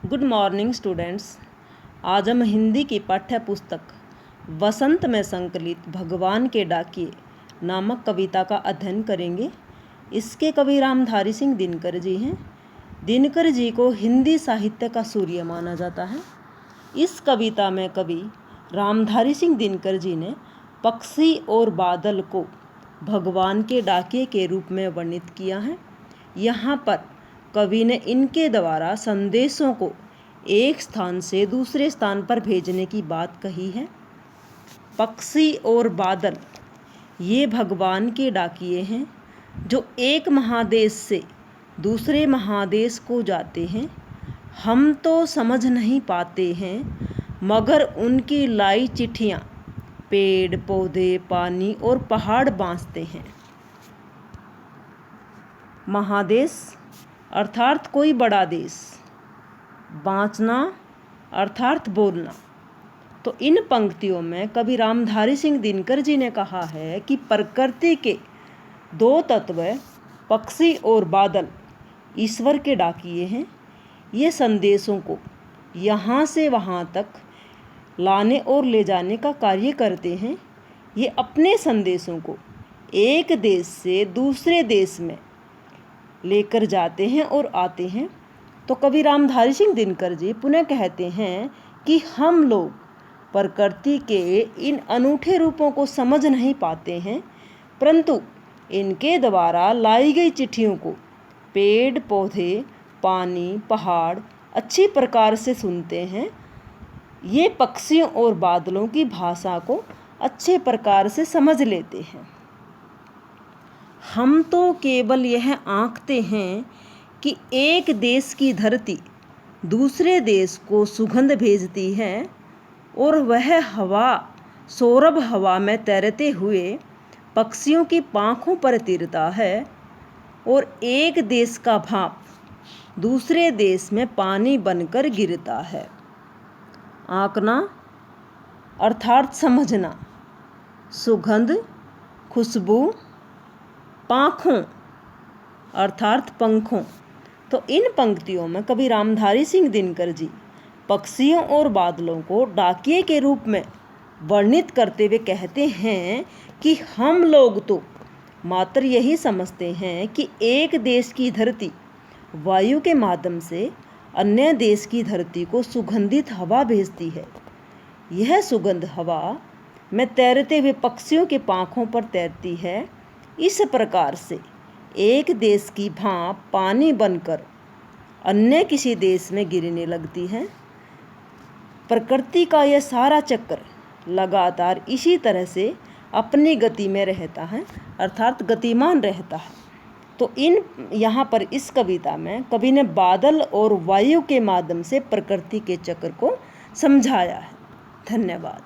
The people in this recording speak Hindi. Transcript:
Good morning students. आज हम हिंदी की पाठ्य पुस्तक वसंत में संकलित भगवान के डाकिये नामक कविता का अध्ययन करेंगे। इसके कवि रामधारी सिंह दिनकर जी हैं। दिनकर जी को हिंदी साहित्य का सूर्य माना जाता है। इस कविता में कवि रामधारी सिंह दिनकर जी ने पक्षी और बादल को भगवान के डाकिये के रूप में वर्णित किया है। यहाँ पर कवि ने इनके द्वारा संदेशों को एक स्थान से दूसरे स्थान पर भेजने की बात कही है। पक्षी और बादल ये भगवान के डाकिये हैं जो एक महादेश से दूसरे महादेश को जाते हैं। हम तो समझ नहीं पाते हैं मगर उनकी लाई चिट्ठियाँ पेड़ पौधे पानी और पहाड़ बाँचते हैं। महादेश अर्थात कोई बड़ा देश, बाँचना अर्थात बोलना। तो इन पंक्तियों में कवि रामधारी सिंह दिनकर जी ने कहा है कि प्रकृति के दो तत्व पक्षी और बादल ईश्वर के डाकिये हैं। ये संदेशों को यहाँ से वहाँ तक लाने और ले जाने का कार्य करते हैं। ये अपने संदेशों को एक देश से दूसरे देश में लेकर जाते हैं और आते हैं। तो कवि रामधारी सिंह दिनकर जी पुनः कहते हैं कि हम लोग प्रकृति के इन अनूठे रूपों को समझ नहीं पाते हैं, परंतु इनके द्वारा लाई गई चिट्ठियों को पेड़ पौधे पानी पहाड़ अच्छी प्रकार से सुनते हैं। ये पक्षियों और बादलों की भाषा को अच्छे प्रकार से समझ लेते हैं। हम तो केवल यह आंकते हैं कि एक देश की धरती दूसरे देश को सुगंध भेजती है और वह हवा सौरभ हवा में तैरते हुए पक्षियों की पाँखों पर तिरता है और एक देश का भाप दूसरे देश में पानी बनकर गिरता है। आंकना अर्थात समझना, सुगंध खुशबू, पाँखों अर्थात पंखों। तो इन पंक्तियों में कवि रामधारी सिंह दिनकर जी पक्षियों और बादलों को डाकिये के रूप में वर्णित करते हुए कहते हैं कि हम लोग तो मात्र यही समझते हैं कि एक देश की धरती वायु के माध्यम से अन्य देश की धरती को सुगंधित हवा भेजती है। यह सुगंध हवा में तैरते हुए पक्षियों के पाँखों पर तैरती है। इस प्रकार से एक देश की भाप पानी बनकर अन्य किसी देश में गिरने लगती है। प्रकृति का यह सारा चक्र लगातार इसी तरह से अपनी गति में रहता है अर्थात गतिमान रहता है। तो यहाँ पर इस कविता में कवि ने बादल और वायु के माध्यम से प्रकृति के चक्र को समझाया है। धन्यवाद।